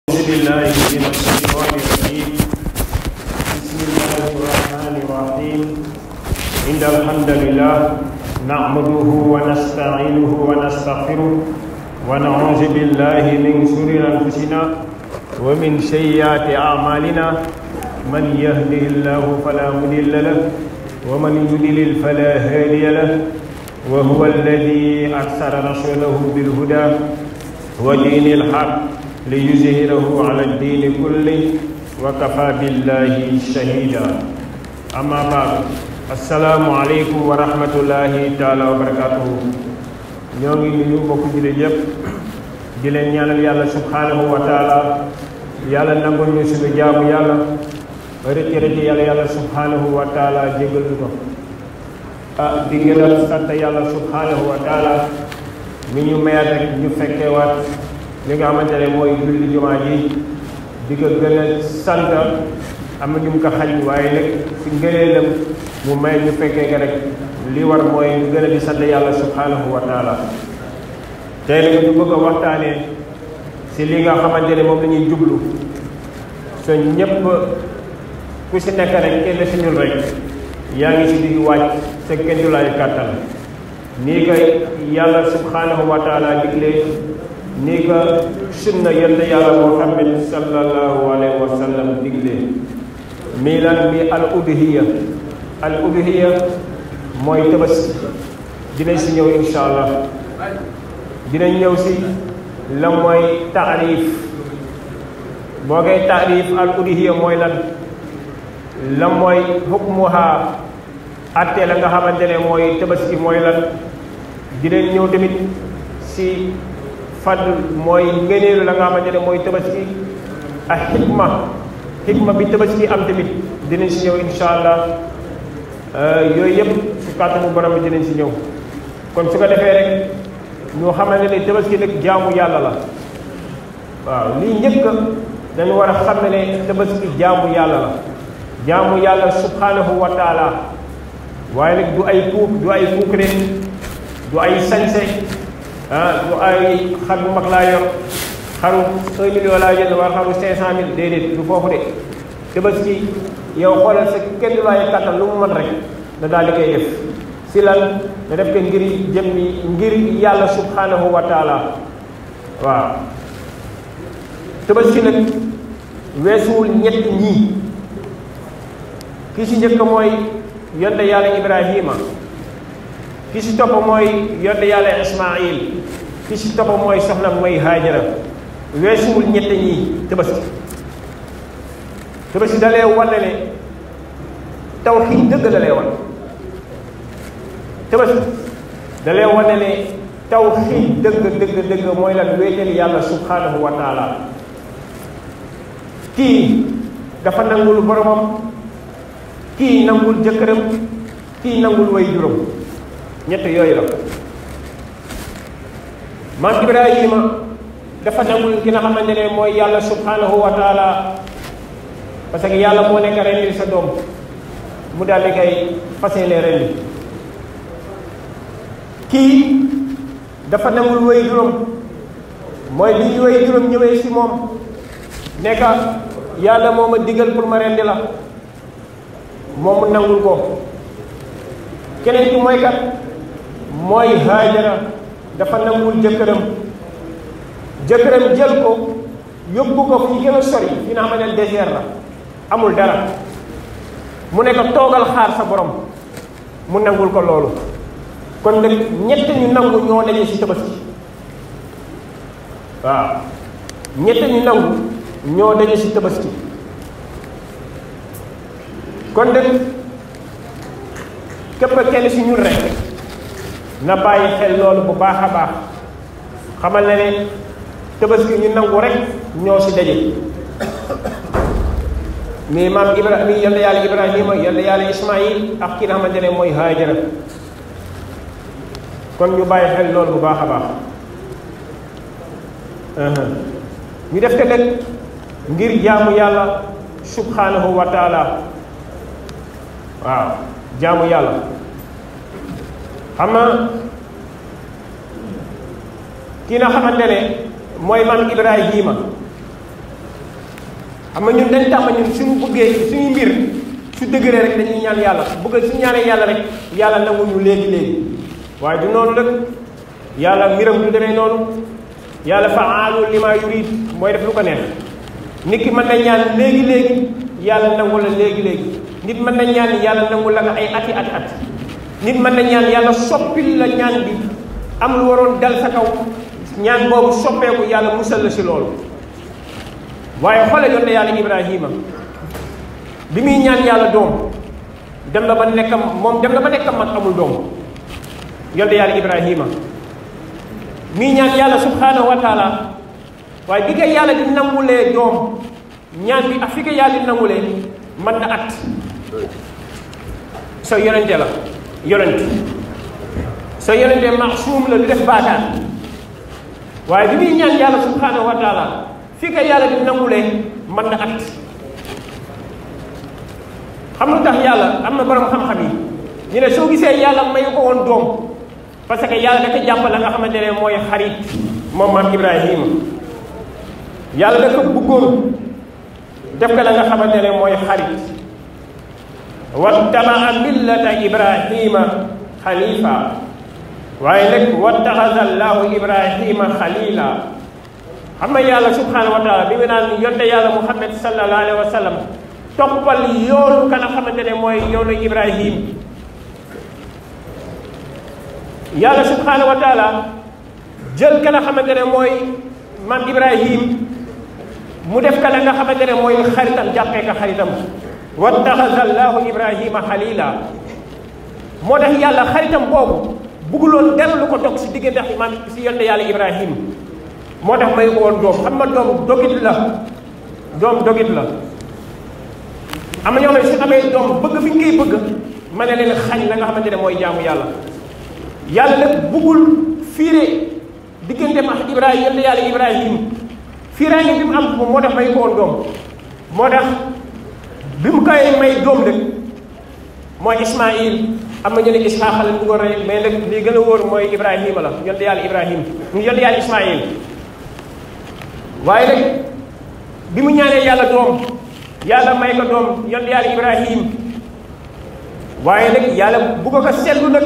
أعوذ بالله من الشيطان الرجيم. بسم الله الرحمن الرحيم. إن الحمد لله نحمده ونستعينه ونستغفره ونعوذ بالله من شرور أنفسنا ومن سيئات أعمالنا. من يهده الله فلا مضل له ومن يضلل فلا هادي له، وهو الذي أرسل رسوله بالهدى ودين الحق ليظهره على الدين كله وكفى بالله شهيدا. أما بعد، السلام عليكم ورحمة الله تعالى وبركاته. ñoo ngi nuyu mbokk jullit yépp di leen ñaanal yàlla subhanahu wa taala yàlla nangul ñu suñu jaamu yàlla rëcc yàlla subhanahu wa taala jégal ñu ko di gën a sant yàlla subhanahu wa taala mi ñu mayaat rek ñu fekkeewaat li nga xamante ne mooy julli jumaa ji di ko gën a sant. am na ñu mu ko xañ waaye nag si ngëneelam mu may ñu fekkee ko rek li war mooy ñu gën a di sant yàlla subhanahu wa taala. tey nag ñu bëgg a waxtaanee si li nga xamante ne moom la ñuy jublu so ñëpp ku si nekk rek kenn si ñun rek yaa ngi si digg wàcc sa kendulaayu kàttan nii ko yàlla subhanahu wa taala diglee nii ko sunna yonent yàlla Muhammad sallallahu alayhi wa sallam diglee mii lan mi al udhiya mooy tabaski. dinañ si ñëw insha allah. dinañ ñëw si la mooy taarif. boo koy taarif al udhiya mooy lan la mooy hukmuha atte la nga xamante ne mooy tabaski mooy lan. dinañ ñëw tamit si fadl mooy ngëneelu la nga xamante ne mooy tabaski ak xikma bi tabaski am tamit dinañ si ñëw insha allah. yooyu yëpp su kàttanu borom bi dinañ si ñëw. kon su ko defee rek ñoo xamante ne tabaski nag jaamu yàlla la. waaw lii njëkk dañu war a xam ne tabaski jaamu yàlla la. jaamu yàlla subhanahu wa taala. waaye nag du ay puukare du ay sañse du ay xar bu mag laa yor xaru 1 million laa jënd war xaru 500 000 déedéet du foofu de. tabaski yow xoolal sa kenn du laay kàttan lu mu mën rek na daal di koy def si lan na def ko ngir yàlla subhanahu wa taala. waaw tabaski nag weesuwul ñett ñii. ki si njëkk mooy yonte yàlla Ibrahima, ki si topp mooy yonte yàlla Ismaayil, ki si topp mooy soxna mooy Haajara. weesuwul ñett ñii tabaski. tabaski dalee wane ne tawxiid dëgg dalee wane. tabaski dalee wane ne tawxiid dëgg mooy lan wéetal yàlla subhanahu wa taala. kii dafa nangul boromam, kii nangul jëkkëram, kii nangul way juróom. ñett yooyu la. maam Ibrahima dafa nangul ki nga xamante ne mooy yàlla subhanahu wa taala, parce que yàlla moo nekk rendi sa doom mu daal di koy faseele rendi. kii dafa nangul way juróom, mooy bi way juróom ñëwee si moom nekk yàlla moo ma digal pour ma rendi la, moom mu nangul ko. keneen ki mooy kat mooy Haajara dafa nangul jëkkëram jël ko yóbbu ko fi gën a sori fi nga xamante ne désert la amul dara, mu ne ko toogal xaar sa borom, mu nangul ko loolu. kon nag ñett ñu nangu ñoo daje ci tabaski. waaw ñett ñu nangu ñoo daje ci tabaski. kon nag képp kenn ci ñun rek na bàyyi xel loolu bu baax a baax. xamal na ne tabaski ñu nangu rek ñoo ci daje. mais maam Ibrahima yàlla yàlla Ibrahima yàlla yàlla Ismaayil ak ki nga xamante ne mooy Haajara. kon ñu bàyyi xel loolu bu baax a baax. ñu def ko nag ngir jaamu yàlla subhanahu wa taala. waaw jaamu yàlla xam nga ki nga xamante ne mooy maam Ibrahima xam nga ñun dañ tàmm ñun suñu bëggee suñu mbir su dëgëree rek dañuy ñaan yàlla bëgg suñu ñaanee yàlla rek yàlla nangu ñu léegi waaye du noonu nag yàlla mbiram du demee noonu yàlla fa'aalun limaa yurid mooy def lu ko neex nit ki mën na ñaan léegi yàlla nangu la léegi nit mën na ñaan yàlla nangu la nga ay ati at nit mën na ñaan yàlla soppil la ñaan bi am lu waroon dal sa kaw ñaan boobu soppeeku yàlla musal la si loolu waaye xoole yoon na yàlla Ibrahima bi muy ñaan yàlla doom dem na ba nekkam mag amul doom yoon na yàlla Ibrahima muy ñaan yàlla subhanahu wa taala waaye bi nga yàlla di nangulee doom ñaan bi ak fi nga yàlla di nangulee mën na at soo yonente la yonente soo yonente maasuum la du def baakaar waaye bi muy ñaan yàlla subhanahu wa taala fi nga yàlla di nangulee mën na at xam lu tax yàlla am na borom xam-xam yi ñu ne soo gisee yàlla mayu ko woon doom parce que yàlla da ko jàpp la nga xamante ne mooy xarit moom maam Ibrahima yàlla da ko bëggoon def ko la nga xamante ne mooy xarit wattabaa millata Ibrahima xalifa waaye nag wattaxaza allahu Ibrahima xalila xam nga yàlla subhanahu wa taala bi mu naan yonte yàlla Muhammad sallallahu alayhi wa sallam toppal yoonu ka nga xamante ne mooy yoonu Ibrahim yàlla subhanahu wa taala jël ka nga xamante ne mooy maam Ibrahim mu def ka la nga xamante ne mooy xaritam jàppee ka xaritam wattaxaza allahu Ibrahima xalila moo tax yàlla xaritam boobu bugguloon dara lu ko dog si diggante maam si yonte yàlla Ibrahim moo tax may ko woon doom xam nga doom dogit la am na ñoo xam ne su amee doom bëgg fi ngay bëgg ma ne leen xañ la nga xamante ne mooy jaamu yàlla nag buggul fiire diggante ma Ibrahima yonte yàlla Ibrahim fiiraange bi mu am moo tax may ko woon doom moo tax bi mu koy may doom nag mooy Ismaïl am na ñu ne Isxaaqa lañ bëggoon rek mais nag li gën a wóor mooy Ibrahima la yonte yàlla Ibrahim ñu yonte yàlla Ismaïl waaye nag bi mu ñaanee yàlla doom yàlla may ko doom yonte yàlla Ibrahim waaye nag yàlla bu ko seetlu nag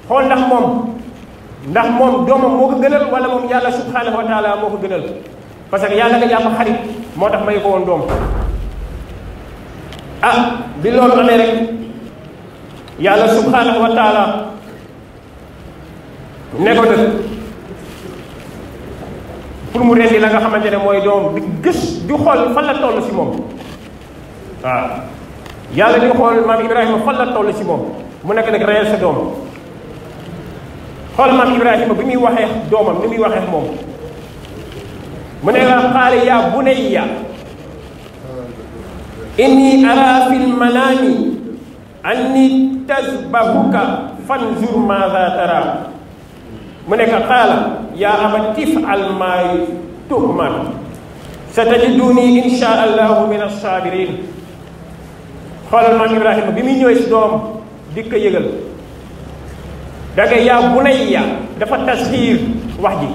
xool ndax moom doomam moo ko gënal wala moom yàlla subhanahu wa taala moo ko gënal parce que yàlla nga jàpp xarit moo tax may ko woon doom bi loolu amee rek yàlla subhanahu wa taala ne ko nag pour mu rendi la nga xamante ne mooy doom di gës di xool fan la toll si moom yàlla di xool maam Ibrahima fan la toll si moom mu nekk nag reyal sa doom xool maam Ibrahima bi muy waxee doomam ni muy waxee moom mu ne la qaala yaa bunayya inni ara fil manaami anni tasbahuka fanzur maadha tara mu ne ko qaala yaa abati if'al maa tu'mar satajiduni insha allahu min as-saabiriin xoolal maam Ibrahima bi muy ñëwee si doom di ko yëgal danga yaa bunayya dafa tasxiir wax ji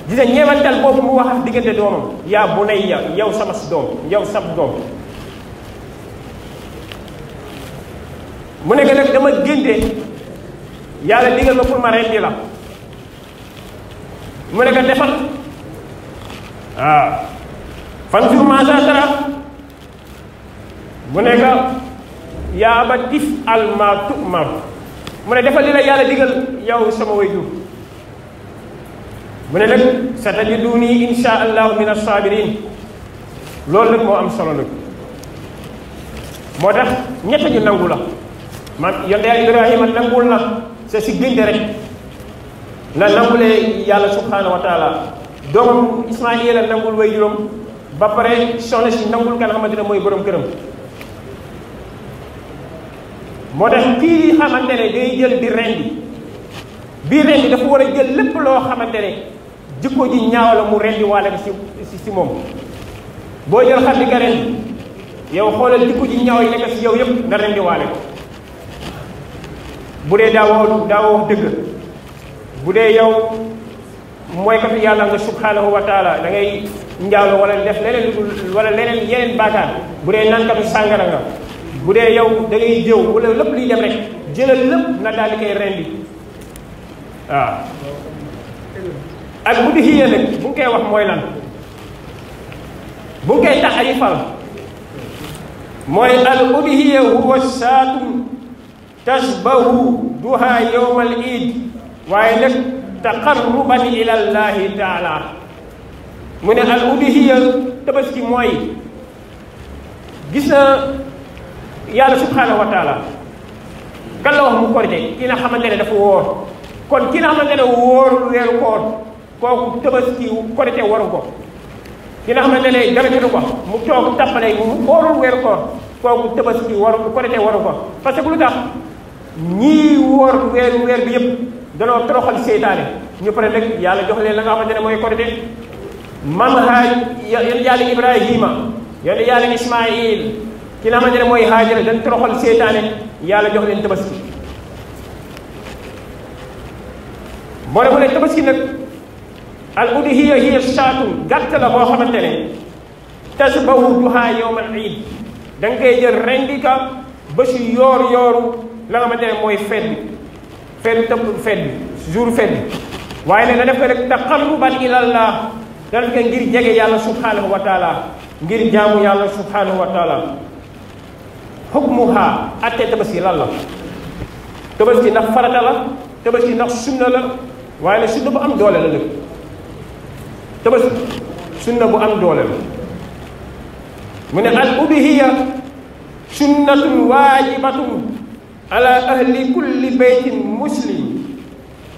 gis nga ñeewantal boobu mu wax diggante doomam yaa bunayya yow sama si doom yow sab doom mu nekk nag dama génte yàlla digal ma pour ma rendi la mu nekk defal fanzur maazaa taraa mu nekk yaa abati if'al maa tu'mar mu ne defal li la yàlla digal yow sama waajur mu ne nag satajiduni insha allahu min as-saabiriin loolu nag moo am solo nag moo tax ñett ñu nangu la man yonte yàlla Ibrahima nangul na c'est si génte rek la nangulee yàlla subhanahu wa taala doomam Ismaïla nangul waajuram ba pare soxna si nangul kan xamante ne mooy borom këram moo tax kii xamante ne day jël di rendi bii rendi dafa war a jël lépp loo xamante ne jikko ji ñaaw la mu rendi waale ko si moom boo jël xar di nga rendi yow xoolal jikko ji ñaaw yi nekk si yow yëpp nga rendi waale ko bu dee daawoo wax dëgg bu dee yow mooy katu yàlla nga subhanahu wa taala da ngay njaaloo wala def leneen wala leneen yeneen baakaar bu dee nankatu sàngara nga bu dee yow da ngay jëw wala lépp luy dem rek jëlal lépp na daal di koy rendi waaw ak bu di xiya nag bu ngi koy wax mooy lan bu ngi koy tax ay fal mooy al udhiya huwa saatun tasbahu duha yowmal iid waaye nag taqarruban ila llahi taala mu ne al udhiya tabaski mooy gis na yàlla subhanahu wa taala kan la wax mu korite ki nga xamante ne dafa wóor kon ki nga xamante ne wóorul weeru koor kooku tabaski korite waru ko ki nga xamante ne dara jotu ko mu toog tappale mu wóorul weeru koor kooku tabaski waru korite waru ko parce que lu tax ñii wóor weer bi yëpp danoo toroxal seytaane ñu pare nag yàlla jox leen la nga xamante ne mooy korite mam haaj yéen yàlla Ibrahima yéen yàlla Ismaïl ki nga xamante ne mooy Haajara dañ toroxal seytaane yàlla jox leen tabaski moo ne mu ne tabaski nag al udhiya hiya shaatun gàtt la boo xamante ne tasbahu duha yowmal iid da nga koy jël rendi ka ba si yooru la nga xamante ne mooy feet bi jour feet bi waaye ne na def ko rek taqarruban ilallah da def ko ngir jege yàlla subhanahu wa taala ngir jaamu yàlla subhanahu wa taala hukmuha atte tabaski lan la tabaski ndax farata la tabaski ndax sunna la waaye ne sunna bu am doole la nag tabaski sunna bu am doole la mu ne al udhiya sunnatun waajibatun ala ahli kulli baytin muslim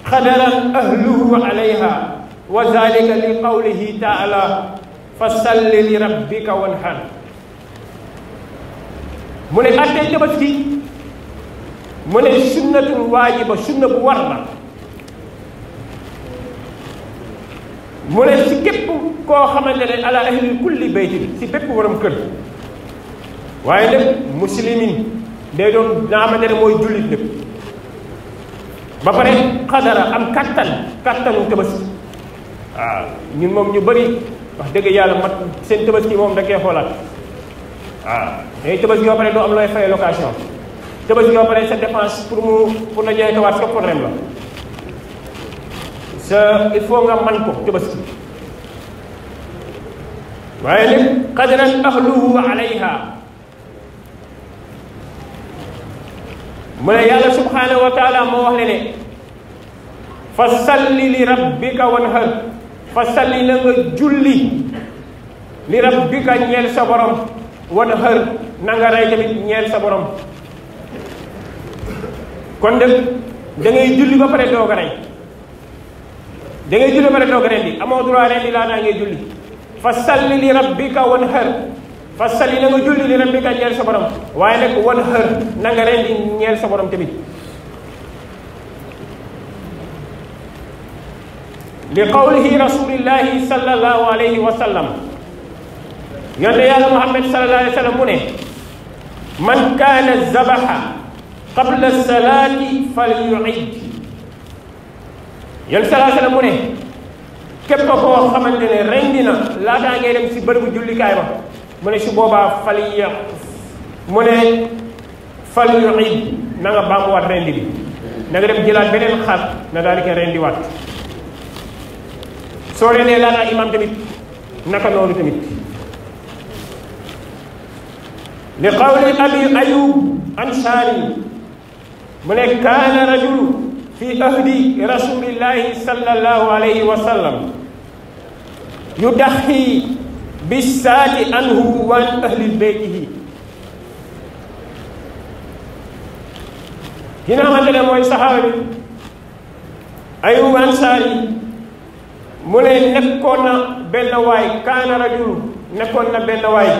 xadaran ahluhu alayha wa zalika li qawlihi taala fa salli li rabbika wanhar mu ne attey tabaski mu ne sunnatun waajiba sunna bu war la mu ne si képp koo xamante ne ala ahli kulli baytin si bépp waram kër waaye nag muslimin day doon nga xamante ne mooy jullit lépp ba pare xadara am kattanu tabaski waaw ñun moom ñu bëri wax dëgg yàlla mat seen tabaski moom da koy xoolaat waaw day tabaski yoo pare doo am looy fay location tabaski yoo pare sa dépense pour na joxe kawaat sa problème la sa il faut nga man ko tabaski waaye nag xadaran ahluhu alayha mu ne yàlla subhanahu wa taala moo wax ne fa salli li rabbika wanhar fa salli na nga julli li rabbika ñeel sa borom wanhar na nga rey tamit ñeel sa borom kon nag da ngay julli ba pare doog a rey da ngay julli ba pare doog a rendi amoo droit rendi laa naa ngay julli fa salli li rabbika wanhar fa salli na nga julli li rabbika ñeel sa borom waaye nag wanhar na nga rendi ñeel sa borom tamit li qawlihi rasulillahi sallallahu alayhi wa sallam yonte yàlla Muhammad sallallahu alayhi wa sallam mu ne man kaana zabaha qabla salaati falyuid yon sallallahu alayhi wa sallam mu ne képp koo xamante ne rendi na laataa ngay dem si bërëbu jullikaay ba mu ne su boobaa mu ne falyuid na nga baamuwaat rendi bi na nga dem jëlaat beneen xar na daal di koy rendiwaat soo rendee laataa imam tamit naka noonu tamit li qawli abi ayub ansaari mu ne kaana rajulu fi ahdi rasulillahi sallallahu alayhi wa sallam yudaxi bisaati anhu wa an ahli beytihi ki nga xamante ne mooy saxaaba bi ayub ansaari mu ne nekkoon na benn waay kaana rajulu nekkoon na benn waay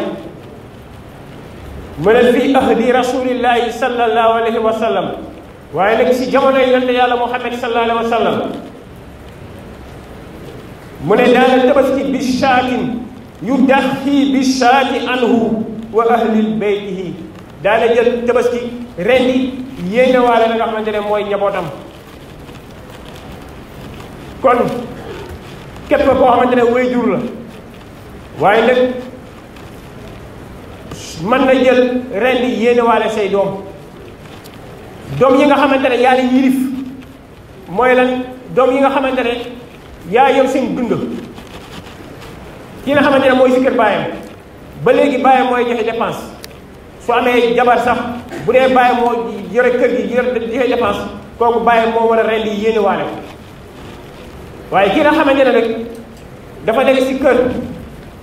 mu ne fii ahdi rasulillahi sallallahu alayhi wa sallam waaye nag si jamono yonente yàlla Muhammad sallallahu alayhi wa sallam mu ne daana tabaski bi shaatin yudaxi bi shaati anhu wa ahli beytihi daana jël tabaski rendi yéene waale la nga xamante ne mooy njabootam kon képp koo xamante ne waajur la waaye nag mën na jël ren di yéene waale say doom yi nga xamante ne yaa leen yilif mooy lan doom yi nga xamante ne yaa yor seen dund ki nga xamante ne mooy si kër baayam ba léegi baayam mooy joxe dépense su amee jabar sax bu dee baayam moo yore kër gi joxe dépense kooku baayam moo war a ren di yéene waale ko waaye ki nga xamante ne nag dafa nekk si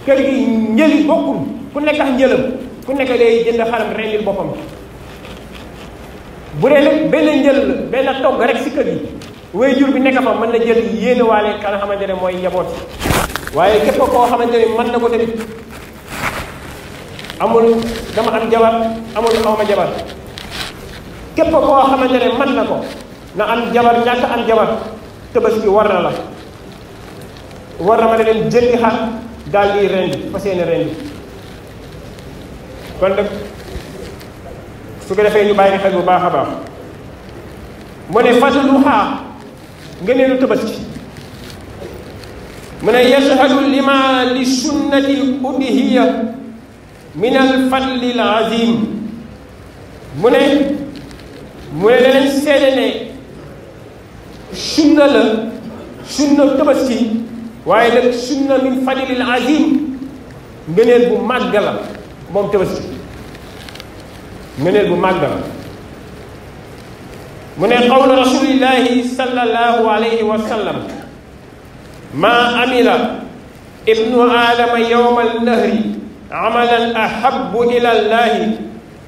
kër gi njëli bokkul ku nekk ak njëlam ku nekk day jënd xaram rendil boppam bu dee nag benn njël benn togg rek si kër gi waajur bi nekk fa mën na jël yéene waale ka nga xamante ne mooy njaboot waaye képp koo xamante ne mën na ko tamit amul dama am jabar amul awma jabar képp koo xamante ne mën na ko na am jabar ñàkk am jabar Tabaski war na la war na ma ne leen jëndi xar daal di rendi fa seeni rendi kon nag su ko defee ñu bàyyi xel bu baax a baax mu ne fadluha ngëneelu Tabaski mu ne yashhadu lima li sunnati l udhiya min al fadli l azim mu ne danañ seede ne sunna la sunna Tabaski waaye nag sunna min fadlil azim ngëneel bu màgg la moom Tabaski ngëneel bu màgg la mu ne qawlu rasulillahi sallallahu alayhi wa sallam ma amila ibnu aadama yawma al-nahri amalan ahabbu ila allahi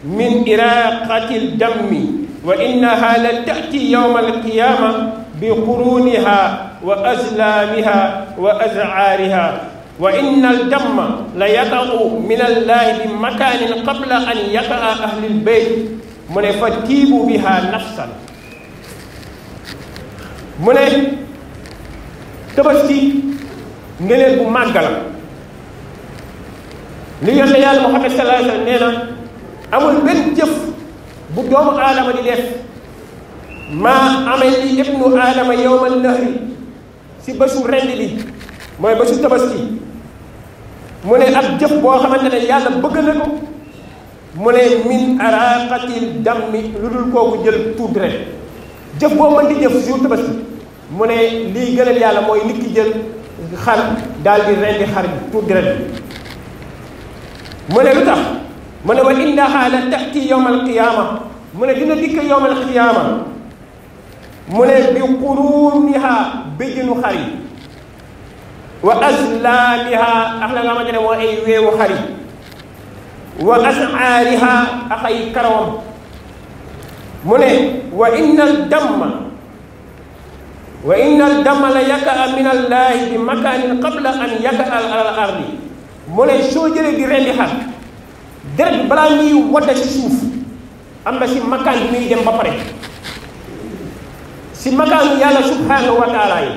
min iraqati al-dammi wa innaha la ta'ti yawma al-qiyama bi quruniha wa azlamiha wa az'ariha wa inna al-damma la yaqa'u min allahi bi makanin qabla an yaqa'a ahli al-bayt mu ne fa tiibu biha nafsan mu ne Tabaski ngëneel bu màgg la li yonent yàlla Muhammad sallallahu alayhi wa sallam nee na amul benn jëf bu doomu aadama di def maa amee li ibnu aadama yawmal nahri si bésu rendi bi mooy bésu Tabaski mu ne ab jëf boo xamante ne yàlla bëgg na ko mu ne min araqatil dammi lu dul kooku jël tuur deret jëf boo mën di jëf jour Tabaski mu ne lii gënal yàlla mooy nit ki jël xar daal di rendi xar bi tuur deret bi mu ne lu tax mu ne wa innaha la ta'ti yawmal qiyaama mu ne dina dikk yawmal qiyaama mu ne bi quruniha béjjinu xar yi wa azlaamiha ak la nga xamante ne moo ay weewu xar yi wa as'aariha ak ay karawam mu ne wa innal damma la yaqa'a min allahi bi makanin qabla an yaqa'a al ardi mu ne soo jëlee di rendi xar deret bi balaa ñuy wadda ci suuf am na si makaan bi muy dem ba pare si makaanu yàlla subhanahu wa taala yi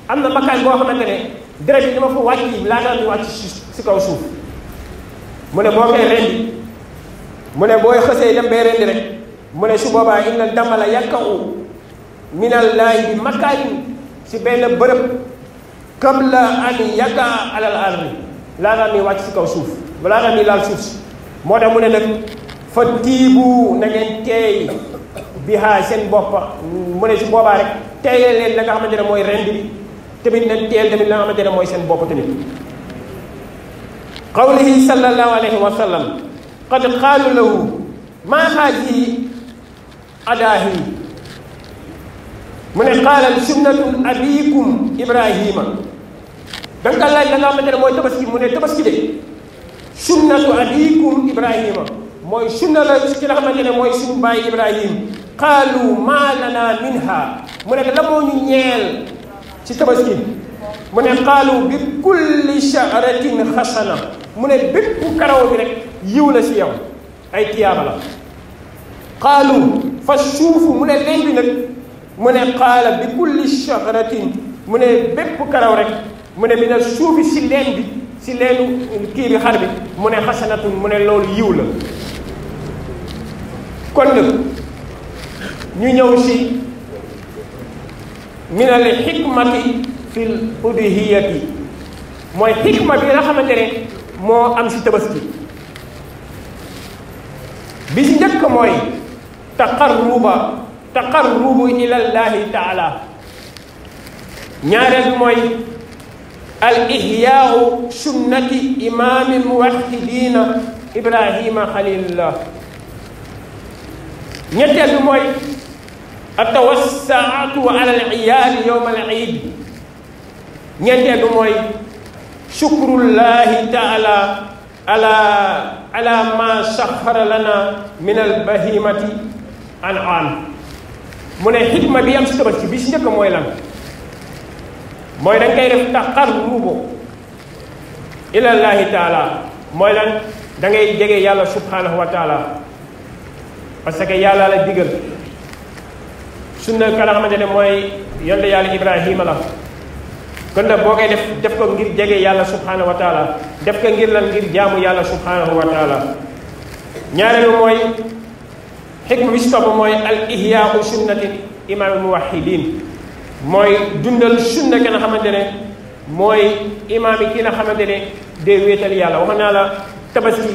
am na makaan boo xamante ne deret bi dama fa wàcc laata ñu wàcc si kaw suuf mu ne boo koy rendi mu ne booy xësee dem bay rendi rek mu ne su boobaa inna damma la yaqa'u min allahi bi makaanin si benn bërëb qabla an yaqa'a alal ardi laata muy wàcc si kaw suuf laata muy laal suuf si moo tax mu ne nag fa tiibu na ngeen teey bihaa seen boppa mu ne si boobaa rek teeyee leen la nga xamante ne mooy rend bi tamit nag teel tamit la nga xamante ne mooy seen bopp tamit qawlihi sallallahu alayhi wa sallam qad qaalu lahu maa haadihi adaahi mu ne qaala sunnatu abikum ibrahima da nga laaj la nga xamante ne mooy Tabaski mu ne Tabaski de sunnatu abikum ibrahima mooy sunna la ki nga xamante ne mooy suñu baay Ibrahim qaalu maa lana minha mu ne la moo ñu ñeel ci Tabaski mu ne qaalu bi kulli sha'ratin xasana mu ne bépp karaw bi rek yiw la si yow ay tiyaaba la qaalu fa suufu mu ne leen bi nag mu ne qaala bi kulli sha'ratin mu ne bépp karaw rek mu ne bi na suufi si leen bi si leenu kii bi xar bi mu ne xasanatun mu ne loolu yiw la kon nag ñu ñëw si min al xikmati fil udhiyati mooy xikma bi nga xamante ne moo am si tabaski bi si njëkk mooy taqarrubu ila llahi taala ñaareel bi mooy al ihyaau sunnati imaami muwahhidina ibrahima xalilullah ñetteel bi mooy atawassaatu ala al iyaali yowma al iid ñeenteel bi mooy shukrullahi taala ala ma saxara lana min al bahimati an'am mu ne xikma bi am si tabaski bi si njëkk mooy lan mooy dañ koy def taqarrubu ilallahi taala mooy lan da ngay jege yàlla subhanahu wa taala parce que yàlla la digal sunna ka la xamante ne mooy yonte yàlla ibrahima la kon nag boo koy def ko ngir jege yàlla subhanahu wa taala def ko ngir lan ngir jaamu yàlla subhanahu wa taala ñaareelu mooy xikma bi si topp mooy al ihyaau sunnati imaam muwahhidin mooy dundal sunna ki nga xamante ne mooy imaam yi ki nga xamante ne day wéetal yàlla wax naa la tabaski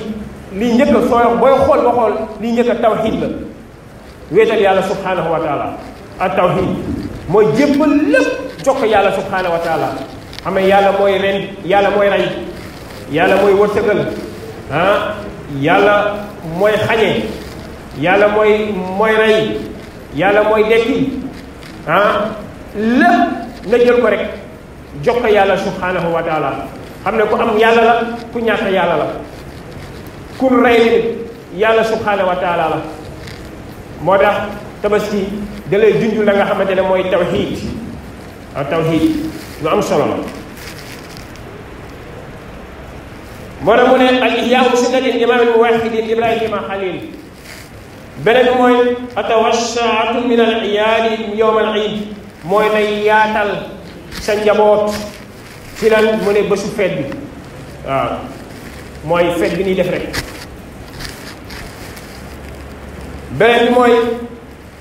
lii njëkk soo booy xool ba xool lii njëkk tawhid la wéetal yàlla subhanahu wa taala ak tawhid mooy jébbal lépp jox ko yàlla subhanahu wa taala xam ne yàlla mooy ren yàlla mooy rey yàlla mooy wërsëgal yàlla mooy xañe yàlla mooy rey yàlla mooy dekki lépp nga jël ko rek jox ko yàlla subhanahu wa taala xam ne ku am yàlla la ku ñàkk yàlla la ku rey nit yàlla subhanahu wa taala la moo tax tabaski da lay junj la nga xamante ne mooy tawhid tawhid lu am solo la moo tax mu ne al ihyaau sunnatin imaam muwahhidin ibrahima xalil beneen bi mooy atawassaatu min al iyaali yowma al iid mooy nay yaatal sa njaboot ci lan mu ne bésu feet bi waaw mooy feet bi ñuy def rek beneen bi mooy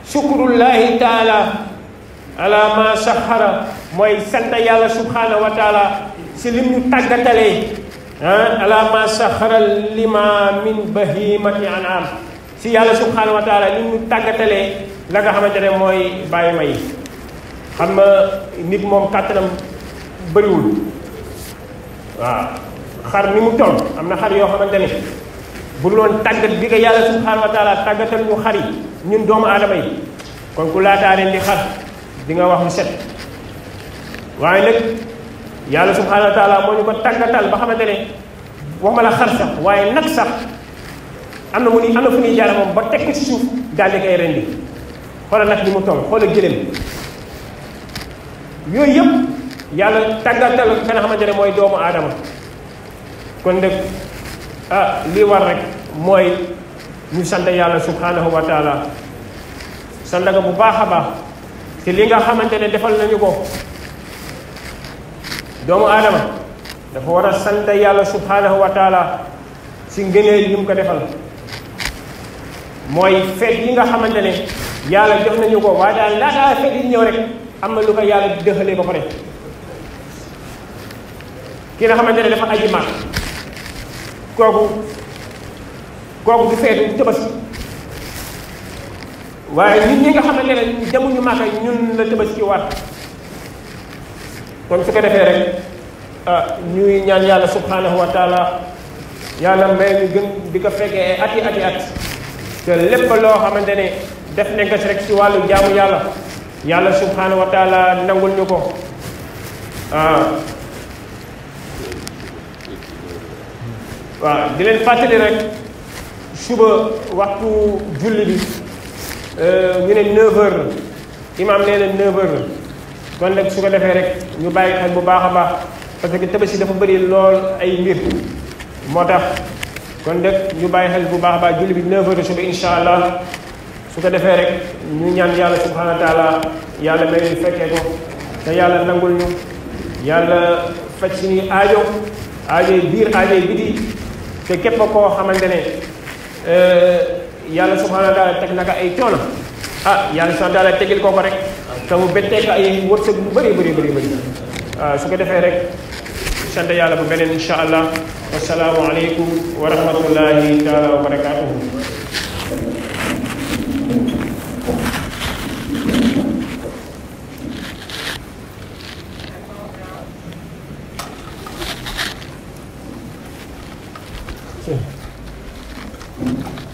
shukrullahi taala ala ma saxara mooy sant yàlla subhanahu wa taala si lim ñu tàggatalee ala ma saxara lima min bahimati an'am si yàlla subhanahu wa taala lim ñu tàggatalee la nga xamante ne mooy bàyyi ma yi xam nga nit moom kàttanam bëriwul waaw xar ni mu toll am na xar yoo xamante ne bu loon tàggat bi nga yàlla subhanahu wa taala tàggatal ñu xar yi ñun doomu aadama yi kon ku laataa leen di xar di nga wax lu set waaye nag yàlla subhanahu wa taala moo ñu ko tàggatal ba xamante ne waxuma la xar sax waaye nag sax am na fu ñuy jaare moom ba teg ci suuf daal di koy rendi xoolal nag ni mu toll xoolal gëlëm yooyu yëpp yàlla tàggatal ka nga xamante ne mooy doomu aadama kon nag lii war rek mooy ñu sant yàlla subhanahu wa taala sant nga bu baax a baax te li nga xamante ne defal nañu ko doomu aadama dafa war a sant yàlla subhanahu wa taala si ngëneel yi mu ko defal mooy feet yi nga xamante ne yàlla jox nañu ko waaye daal laataa feet yi ñëw rek am na lu ko yàlla dëxalee ba pare ki nga xamante ne dafa aji mag kooku du feetu tabaski waaye ñun ñi nga xamante ne demuñu Màkka ñun la tabaski war kon su ko defee rek ñuy ñaan yàlla subhanahu wa taala yàlla may ñu gën di ko fekkee ay ati at te lépp loo xamante ne def nañ ko si rek si wàllu jaamu yàlla subhanahu wa taala nangul ñu ko waaw di leen fàttali rek suba waxtu julli bi ñu ne 9h imaam nee na 9h kon nag su ko defee rek ñu bàyyi xel bu baax a baax parce que tabaski dafa bëri lool ay mbir moo tax kon nag ñu bàyyi xel bu baax a baax julli bi 9h suba incha allah su ko defee rek ñu ñaan yàlla subhanahu wa taala yàlla may ñu fekkee ko te yàlla nangul ñu yàlla faj suñuy aajo biir aajo biti te képp koo xamante ne yàlla subhanahu wa taala teg naka ay coono yàlla subhanahu wa taala tegil koo ko rek te mu bettee ko ay wërsëg lu bëri su ko defee rek sant yàlla bu beneen insha allah wasalaamu aleykum wa rahmatullahi taala wa barakatuhu Thank you.